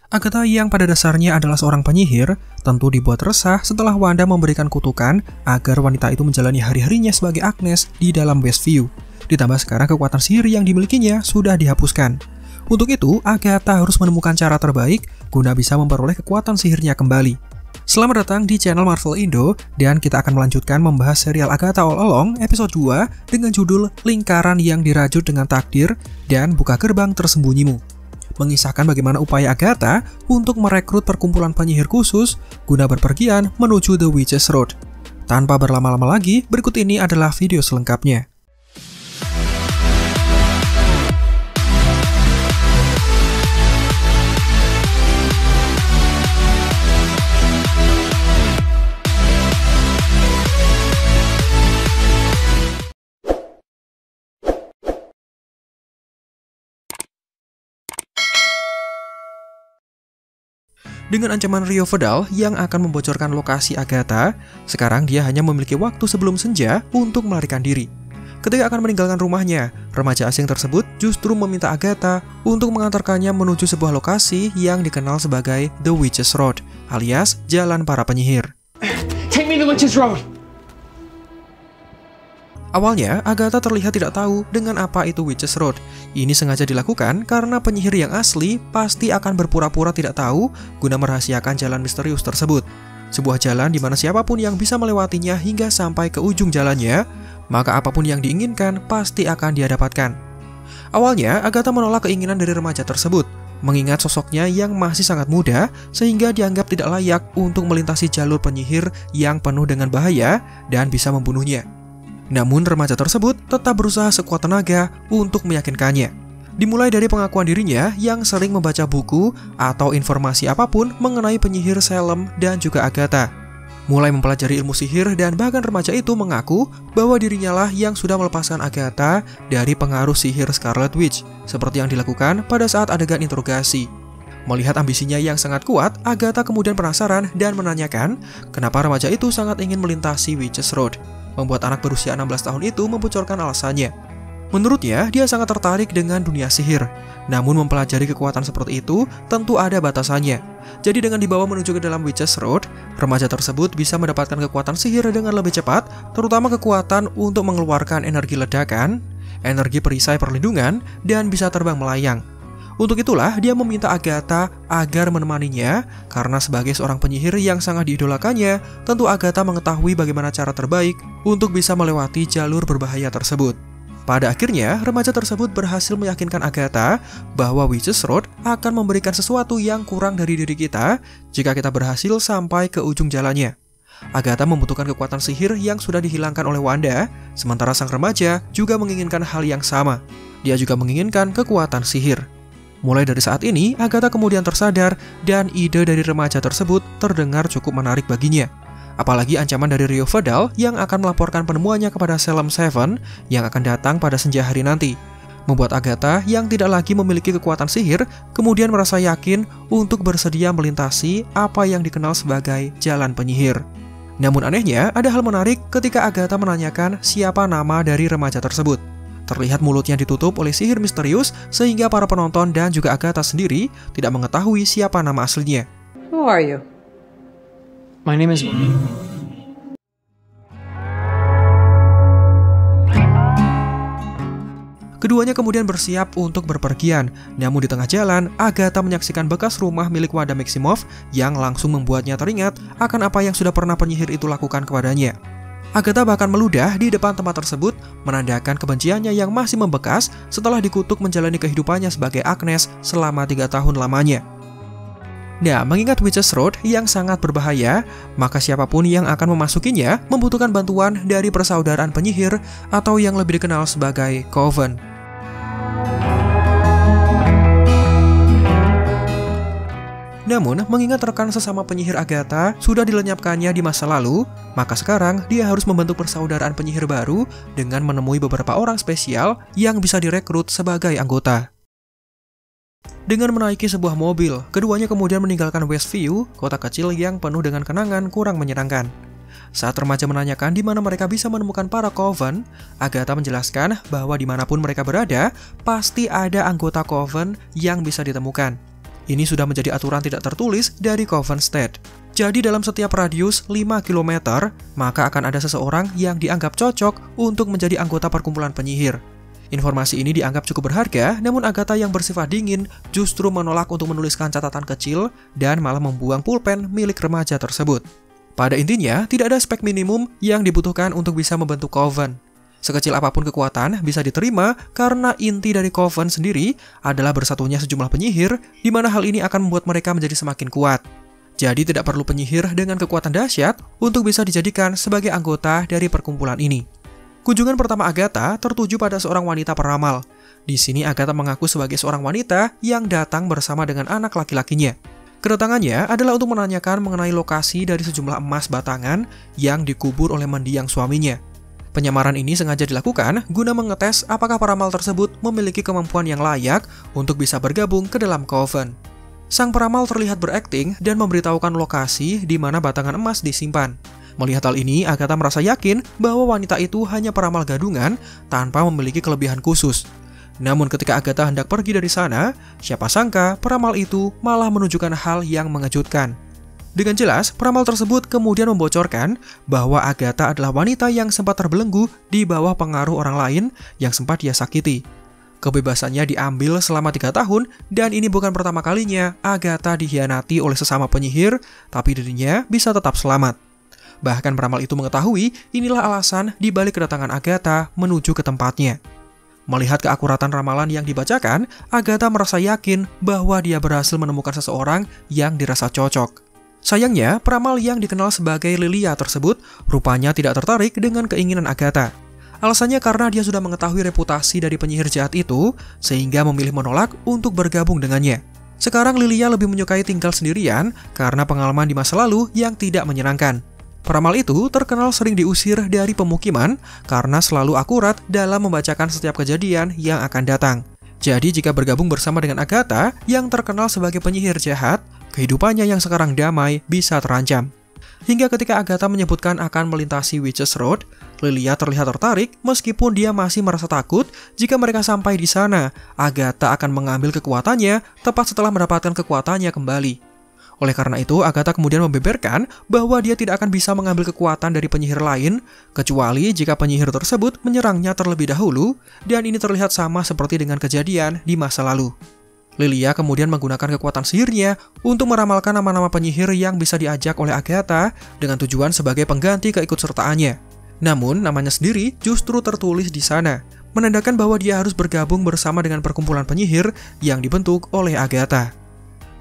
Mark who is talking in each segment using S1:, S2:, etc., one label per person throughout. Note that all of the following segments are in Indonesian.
S1: Agatha yang pada dasarnya adalah seorang penyihir, tentu dibuat resah setelah Wanda memberikan kutukan agar wanita itu menjalani hari-harinya sebagai Agnes di dalam Westview. Ditambah sekarang kekuatan sihir yang dimilikinya sudah dihapuskan. Untuk itu, Agatha harus menemukan cara terbaik guna bisa memperoleh kekuatan sihirnya kembali. Selamat datang di channel Marvel Indo, dan kita akan melanjutkan membahas serial Agatha All Along episode 2 dengan judul Lingkaran yang Dirajut dengan Takdir dan Buka Gerbang Tersembunyimu. Mengisahkan bagaimana upaya Agatha untuk merekrut perkumpulan penyihir khusus guna berpergian menuju The Witch's Road. Tanpa berlama-lama lagi, berikut ini adalah video selengkapnya. Dengan ancaman Rio Vidal yang akan membocorkan lokasi Agatha, sekarang dia hanya memiliki waktu sebelum senja untuk melarikan diri. Ketika akan meninggalkan rumahnya, remaja asing tersebut justru meminta Agatha untuk mengantarkannya menuju sebuah lokasi yang dikenal sebagai The Witch's Road, alias Jalan Para Penyihir.
S2: Take me to the Witch's Road!
S1: Awalnya, Agatha terlihat tidak tahu dengan apa itu Witch's Road. Ini sengaja dilakukan karena penyihir yang asli pasti akan berpura-pura tidak tahu guna merahasiakan jalan misterius tersebut. Sebuah jalan di mana siapapun yang bisa melewatinya hingga sampai ke ujung jalannya, maka apapun yang diinginkan pasti akan dia dapatkan. Awalnya, Agatha menolak keinginan dari remaja tersebut, mengingat sosoknya yang masih sangat muda sehingga dianggap tidak layak untuk melintasi jalur penyihir yang penuh dengan bahaya dan bisa membunuhnya. Namun remaja tersebut tetap berusaha sekuat tenaga untuk meyakinkannya. Dimulai dari pengakuan dirinya yang sering membaca buku atau informasi apapun mengenai penyihir Salem dan juga Agatha. Mulai mempelajari ilmu sihir dan bahkan remaja itu mengaku bahwa dirinya lah yang sudah melepaskan Agatha dari pengaruh sihir Scarlet Witch, seperti yang dilakukan pada saat adegan interogasi. Melihat ambisinya yang sangat kuat, Agatha kemudian penasaran dan menanyakan kenapa remaja itu sangat ingin melintasi Witch's Road. Membuat anak berusia 16 tahun itu membocorkan alasannya. Menurutnya, dia sangat tertarik dengan dunia sihir. Namun mempelajari kekuatan seperti itu tentu ada batasannya. Jadi dengan dibawa menuju ke dalam Witch's Road, remaja tersebut bisa mendapatkan kekuatan sihir dengan lebih cepat, terutama kekuatan untuk mengeluarkan energi ledakan, energi perisai perlindungan, dan bisa terbang melayang. Untuk itulah dia meminta Agatha agar menemaninya, karena sebagai seorang penyihir yang sangat diidolakannya, tentu Agatha mengetahui bagaimana cara terbaik untuk bisa melewati jalur berbahaya tersebut. Pada akhirnya, remaja tersebut berhasil meyakinkan Agatha bahwa Witch's Road akan memberikan sesuatu yang kurang dari diri kita jika kita berhasil sampai ke ujung jalannya. Agatha membutuhkan kekuatan sihir yang sudah dihilangkan oleh Wanda, sementara sang remaja juga menginginkan hal yang sama. Dia juga menginginkan kekuatan sihir. Mulai dari saat ini, Agatha kemudian tersadar dan ide dari remaja tersebut terdengar cukup menarik baginya. Apalagi ancaman dari Rio Vidal yang akan melaporkan penemuannya kepada Salem 7 yang akan datang pada senja hari nanti. Membuat Agatha yang tidak lagi memiliki kekuatan sihir kemudian merasa yakin untuk bersedia melintasi apa yang dikenal sebagai jalan penyihir. Namun anehnya, ada hal menarik ketika Agatha menanyakan siapa nama dari remaja tersebut. Terlihat mulutnya ditutup oleh sihir misterius sehingga para penonton dan juga Agatha sendiri tidak mengetahui siapa nama aslinya.
S3: Who are you?
S2: My name is...
S1: Keduanya kemudian bersiap untuk berpergian, namun di tengah jalan, Agatha menyaksikan bekas rumah milik Wanda Maximoff yang langsung membuatnya teringat akan apa yang sudah pernah penyihir itu lakukan kepadanya. Agatha bahkan meludah di depan tempat tersebut, menandakan kebenciannya yang masih membekas setelah dikutuk menjalani kehidupannya sebagai Agnes selama 3 tahun lamanya. Nah, mengingat Witch's Road yang sangat berbahaya, maka siapapun yang akan memasukinya membutuhkan bantuan dari persaudaraan penyihir atau yang lebih dikenal sebagai Coven. Namun, mengingat rekan sesama penyihir Agatha sudah dilenyapkannya di masa lalu, maka sekarang dia harus membentuk persaudaraan penyihir baru dengan menemui beberapa orang spesial yang bisa direkrut sebagai anggota. Dengan menaiki sebuah mobil, keduanya kemudian meninggalkan Westview, kota kecil yang penuh dengan kenangan kurang menyenangkan. Saat remaja menanyakan di mana mereka bisa menemukan para Coven, Agatha menjelaskan bahwa dimanapun mereka berada, pasti ada anggota Coven yang bisa ditemukan. Ini sudah menjadi aturan tidak tertulis dari Coven State. Jadi dalam setiap radius 5 km, maka akan ada seseorang yang dianggap cocok untuk menjadi anggota perkumpulan penyihir. Informasi ini dianggap cukup berharga, namun Agatha yang bersifat dingin justru menolak untuk menuliskan catatan kecil dan malah membuang pulpen milik remaja tersebut. Pada intinya, tidak ada spek minimum yang dibutuhkan untuk bisa membentuk Coven. Sekecil apapun kekuatan bisa diterima karena inti dari Coven sendiri adalah bersatunya sejumlah penyihir, di mana hal ini akan membuat mereka menjadi semakin kuat. Jadi tidak perlu penyihir dengan kekuatan dahsyat untuk bisa dijadikan sebagai anggota dari perkumpulan ini. Kunjungan pertama Agatha tertuju pada seorang wanita peramal. Di sini Agatha mengaku sebagai seorang wanita yang datang bersama dengan anak laki-lakinya. Kedatangannya adalah untuk menanyakan mengenai lokasi dari sejumlah emas batangan yang dikubur oleh mendiang suaminya. Penyamaran ini sengaja dilakukan guna mengetes apakah peramal tersebut memiliki kemampuan yang layak untuk bisa bergabung ke dalam Coven. Sang peramal terlihat berakting dan memberitahukan lokasi di mana batangan emas disimpan. Melihat hal ini, Agatha merasa yakin bahwa wanita itu hanya peramal gadungan tanpa memiliki kelebihan khusus. Namun ketika Agatha hendak pergi dari sana, siapa sangka peramal itu malah menunjukkan hal yang mengejutkan. Dengan jelas, peramal tersebut kemudian membocorkan bahwa Agatha adalah wanita yang sempat terbelenggu di bawah pengaruh orang lain yang sempat dia sakiti. Kebebasannya diambil selama 3 tahun, dan ini bukan pertama kalinya Agatha dikhianati oleh sesama penyihir, tapi dirinya bisa tetap selamat. Bahkan peramal itu mengetahui inilah alasan dibalik kedatangan Agatha menuju ke tempatnya. Melihat keakuratan ramalan yang dibacakan, Agatha merasa yakin bahwa dia berhasil menemukan seseorang yang dirasa cocok. Sayangnya, peramal yang dikenal sebagai Lilia tersebut rupanya tidak tertarik dengan keinginan Agatha. Alasannya karena dia sudah mengetahui reputasi dari penyihir jahat itu, sehingga memilih menolak untuk bergabung dengannya. Sekarang Lilia lebih menyukai tinggal sendirian karena pengalaman di masa lalu yang tidak menyenangkan. Peramal itu terkenal sering diusir dari pemukiman karena selalu akurat dalam membacakan setiap kejadian yang akan datang. Jadi jika bergabung bersama dengan Agatha yang terkenal sebagai penyihir jahat, kehidupannya yang sekarang damai bisa terancam. Hingga ketika Agatha menyebutkan akan melintasi Witches Road, Lilia terlihat tertarik meskipun dia masih merasa takut jika mereka sampai di sana. Agatha akan mengambil kekuatannya tepat setelah mendapatkan kekuatannya kembali. Oleh karena itu, Agatha kemudian membeberkan bahwa dia tidak akan bisa mengambil kekuatan dari penyihir lain, kecuali jika penyihir tersebut menyerangnya terlebih dahulu, dan ini terlihat sama seperti dengan kejadian di masa lalu. Lilia kemudian menggunakan kekuatan sihirnya untuk meramalkan nama-nama penyihir yang bisa diajak oleh Agatha dengan tujuan sebagai pengganti keikutsertaannya. Namun, namanya sendiri justru tertulis di sana, menandakan bahwa dia harus bergabung bersama dengan perkumpulan penyihir yang dibentuk oleh Agatha.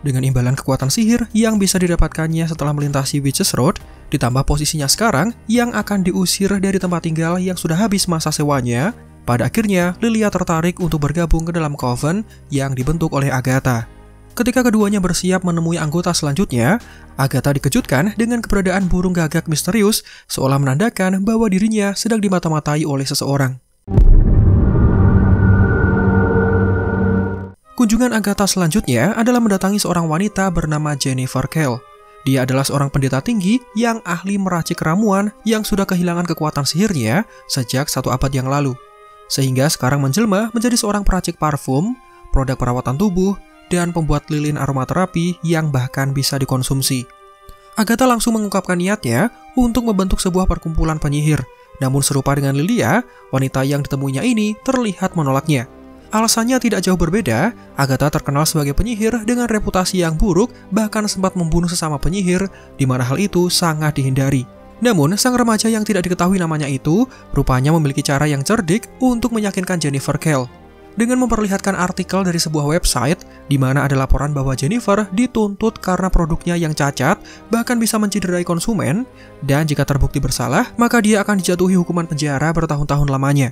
S1: Dengan imbalan kekuatan sihir yang bisa didapatkannya setelah melintasi Witches Road, ditambah posisinya sekarang yang akan diusir dari tempat tinggal yang sudah habis masa sewanya, pada akhirnya Lilia tertarik untuk bergabung ke dalam Coven yang dibentuk oleh Agatha. Ketika keduanya bersiap menemui anggota selanjutnya, Agatha dikejutkan dengan keberadaan burung gagak misterius seolah menandakan bahwa dirinya sedang dimata-matai oleh seseorang. Kunjungan Agatha selanjutnya adalah mendatangi seorang wanita bernama Jennifer Kell. Dia adalah seorang pendeta tinggi yang ahli meracik ramuan yang sudah kehilangan kekuatan sihirnya sejak 1 abad yang lalu. Sehingga sekarang menjelma menjadi seorang peracik parfum, produk perawatan tubuh, dan pembuat lilin aromaterapi yang bahkan bisa dikonsumsi. Agatha langsung mengungkapkan niatnya untuk membentuk sebuah perkumpulan penyihir. Namun serupa dengan Lilia, wanita yang ditemuinya ini terlihat menolaknya. Alasannya tidak jauh berbeda, Agatha terkenal sebagai penyihir dengan reputasi yang buruk, bahkan sempat membunuh sesama penyihir, di mana hal itu sangat dihindari. Namun, sang remaja yang tidak diketahui namanya itu, rupanya memiliki cara yang cerdik untuk meyakinkan Jennifer Kell. Dengan memperlihatkan artikel dari sebuah website, di mana ada laporan bahwa Jennifer dituntut karena produknya yang cacat, bahkan bisa mencederai konsumen, dan jika terbukti bersalah, maka dia akan dijatuhi hukuman penjara bertahun-tahun lamanya.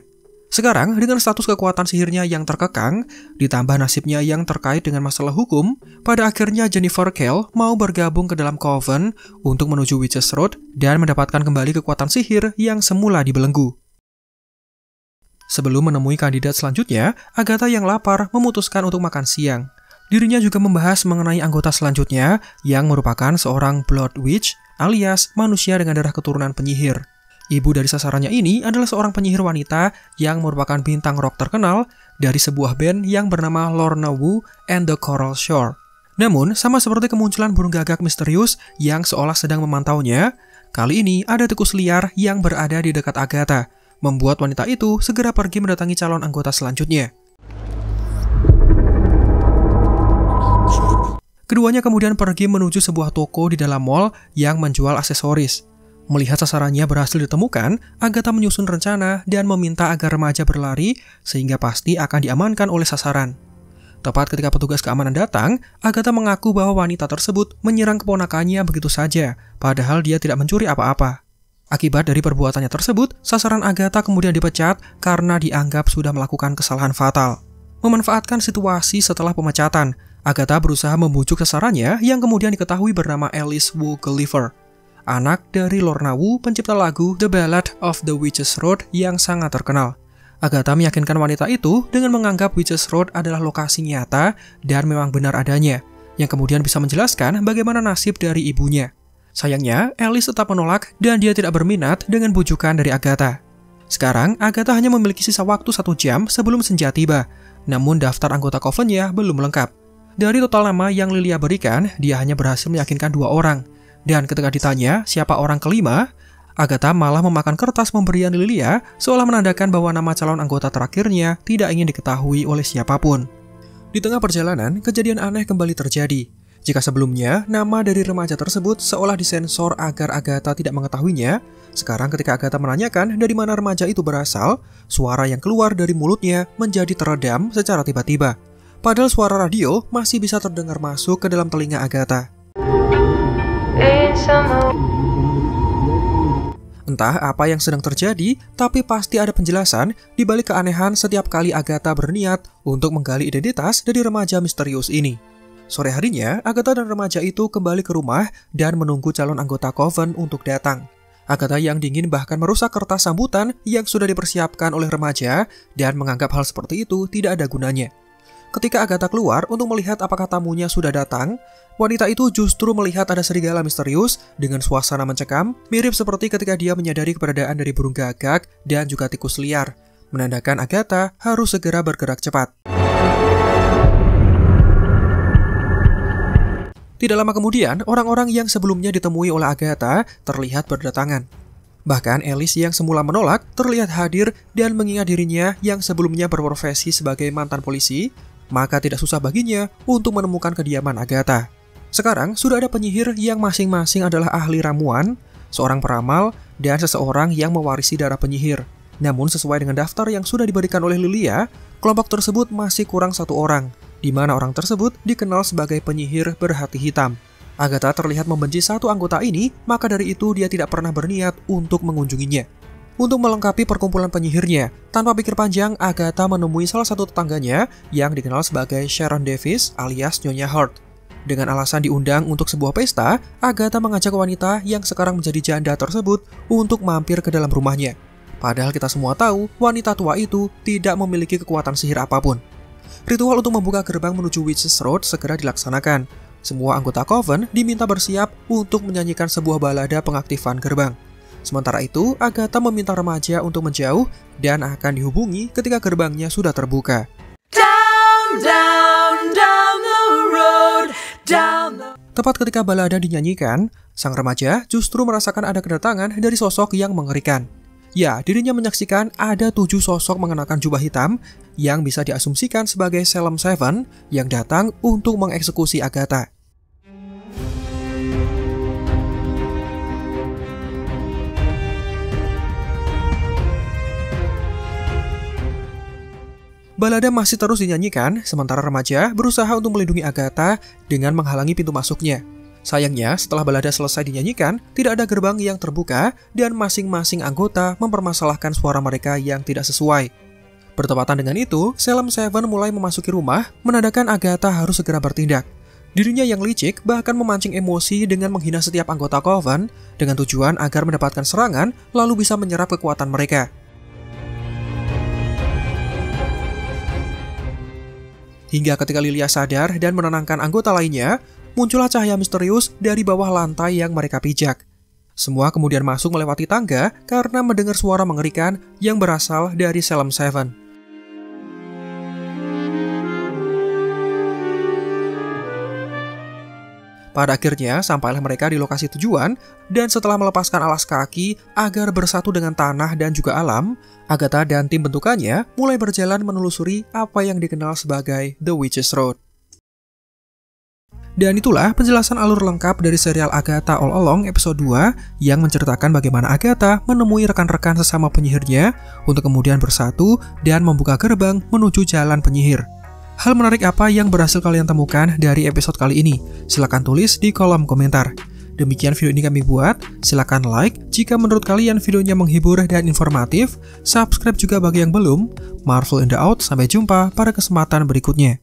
S1: Sekarang, dengan status kekuatan sihirnya yang terkekang, ditambah nasibnya yang terkait dengan masalah hukum, pada akhirnya Jennifer Kell mau bergabung ke dalam Coven untuk menuju Witches Road dan mendapatkan kembali kekuatan sihir yang semula dibelenggu. Sebelum menemui kandidat selanjutnya, Agatha yang lapar memutuskan untuk makan siang. Dirinya juga membahas mengenai anggota selanjutnya yang merupakan seorang Blood Witch alias manusia dengan darah keturunan penyihir. Ibu dari sasarannya ini adalah seorang penyihir wanita yang merupakan bintang rock terkenal dari sebuah band yang bernama Lorna Wu and the Coral Shore. Namun, sama seperti kemunculan burung gagak misterius yang seolah sedang memantaunya, kali ini ada tikus liar yang berada di dekat Agatha, membuat wanita itu segera pergi mendatangi calon anggota selanjutnya. Keduanya kemudian pergi menuju sebuah toko di dalam mall yang menjual aksesoris. Melihat sasarannya berhasil ditemukan, Agatha menyusun rencana dan meminta agar remaja berlari sehingga pasti akan diamankan oleh sasaran. Tepat ketika petugas keamanan datang, Agatha mengaku bahwa wanita tersebut menyerang keponakannya begitu saja, padahal dia tidak mencuri apa-apa. Akibat dari perbuatannya tersebut, sasaran Agatha kemudian dipecat karena dianggap sudah melakukan kesalahan fatal. Memanfaatkan situasi setelah pemecatan, Agatha berusaha membujuk sasarannya yang kemudian diketahui bernama Alice Wu Gulliver, anak dari Lorna Wu, pencipta lagu The Ballad of the Witch's Road yang sangat terkenal. Agatha meyakinkan wanita itu dengan menganggap Witch's Road adalah lokasi nyata dan memang benar adanya, yang kemudian bisa menjelaskan bagaimana nasib dari ibunya. Sayangnya, Alice tetap menolak dan dia tidak berminat dengan bujukan dari Agatha. Sekarang, Agatha hanya memiliki sisa waktu 1 jam sebelum senja tiba, namun daftar anggota coven-nya belum lengkap. Dari total nama yang Lilia berikan, dia hanya berhasil meyakinkan 2 orang. Dan ketika ditanya siapa orang kelima, Agatha malah memakan kertas pemberian Lilia seolah menandakan bahwa nama calon anggota terakhirnya tidak ingin diketahui oleh siapapun. Di tengah perjalanan, kejadian aneh kembali terjadi. Jika sebelumnya, nama dari remaja tersebut seolah disensor agar Agatha tidak mengetahuinya, sekarang ketika Agatha menanyakan dari mana remaja itu berasal, suara yang keluar dari mulutnya menjadi teredam secara tiba-tiba. Padahal suara radio masih bisa terdengar masuk ke dalam telinga Agatha. Entah apa yang sedang terjadi, tapi pasti ada penjelasan di balik keanehan setiap kali Agatha berniat untuk menggali identitas dari remaja misterius ini. Sore harinya, Agatha dan remaja itu kembali ke rumah dan menunggu calon anggota coven untuk datang. Agatha yang dingin bahkan merusak kertas sambutan yang sudah dipersiapkan oleh remaja dan menganggap hal seperti itu tidak ada gunanya. Ketika Agatha keluar untuk melihat apakah tamunya sudah datang, wanita itu justru melihat ada serigala misterius dengan suasana mencekam, mirip seperti ketika dia menyadari keberadaan dari burung gagak dan juga tikus liar, menandakan Agatha harus segera bergerak cepat. Tidak lama kemudian, orang-orang yang sebelumnya ditemui oleh Agatha terlihat berdatangan. Bahkan Alice yang semula menolak terlihat hadir dan mengingat dirinya yang sebelumnya berprofesi sebagai mantan polisi, maka tidak susah baginya untuk menemukan kediaman Agatha. Sekarang sudah ada penyihir yang masing-masing adalah ahli ramuan, seorang peramal, dan seseorang yang mewarisi darah penyihir. Namun sesuai dengan daftar yang sudah diberikan oleh Lilia, kelompok tersebut masih kurang 1 orang, di mana orang tersebut dikenal sebagai penyihir berhati hitam. Agatha terlihat membenci 1 anggota ini, maka dari itu dia tidak pernah berniat untuk mengunjunginya. Untuk melengkapi perkumpulan penyihirnya, tanpa pikir panjang, Agatha menemui salah satu tetangganya yang dikenal sebagai Sharon Davis alias Nyonya Hurt. Dengan alasan diundang untuk sebuah pesta, Agatha mengajak wanita yang sekarang menjadi janda tersebut untuk mampir ke dalam rumahnya. Padahal kita semua tahu, wanita tua itu tidak memiliki kekuatan sihir apapun. Ritual untuk membuka gerbang menuju Witch's Road segera dilaksanakan. Semua anggota coven diminta bersiap untuk menyanyikan sebuah balada pengaktifan gerbang. Sementara itu, Agatha meminta remaja untuk menjauh dan akan dihubungi ketika gerbangnya sudah terbuka. Tepat ketika balada dinyanyikan, sang remaja justru merasakan ada kedatangan dari sosok yang mengerikan. Ya, dirinya menyaksikan ada 7 sosok mengenakan jubah hitam yang bisa diasumsikan sebagai Salem Seven yang datang untuk mengeksekusi Agatha. Balada masih terus dinyanyikan, sementara remaja berusaha untuk melindungi Agatha dengan menghalangi pintu masuknya. Sayangnya, setelah balada selesai dinyanyikan, tidak ada gerbang yang terbuka dan masing-masing anggota mempermasalahkan suara mereka yang tidak sesuai. Bertepatan dengan itu, Salem Seven mulai memasuki rumah, menandakan Agatha harus segera bertindak. Dirinya yang licik bahkan memancing emosi dengan menghina setiap anggota coven dengan tujuan agar mendapatkan serangan lalu bisa menyerap kekuatan mereka. Hingga ketika Lilia sadar dan menenangkan anggota lainnya, muncullah cahaya misterius dari bawah lantai yang mereka pijak. Semua kemudian masuk melewati tangga karena mendengar suara mengerikan yang berasal dari Salem Seven. Pada akhirnya, sampailah mereka di lokasi tujuan, dan setelah melepaskan alas kaki agar bersatu dengan tanah dan juga alam, Agatha dan tim bentukannya mulai berjalan menelusuri apa yang dikenal sebagai The Witch's Road. Dan itulah penjelasan alur lengkap dari serial Agatha All Along episode 2 yang menceritakan bagaimana Agatha menemui rekan-rekan sesama penyihirnya untuk kemudian bersatu dan membuka gerbang menuju jalan penyihir. Hal menarik apa yang berhasil kalian temukan dari episode kali ini? Silahkan tulis di kolom komentar. Demikian video ini kami buat, silahkan like jika menurut kalian videonya menghibur dan informatif, subscribe juga bagi yang belum. Marvel in the Out, sampai jumpa pada kesempatan berikutnya.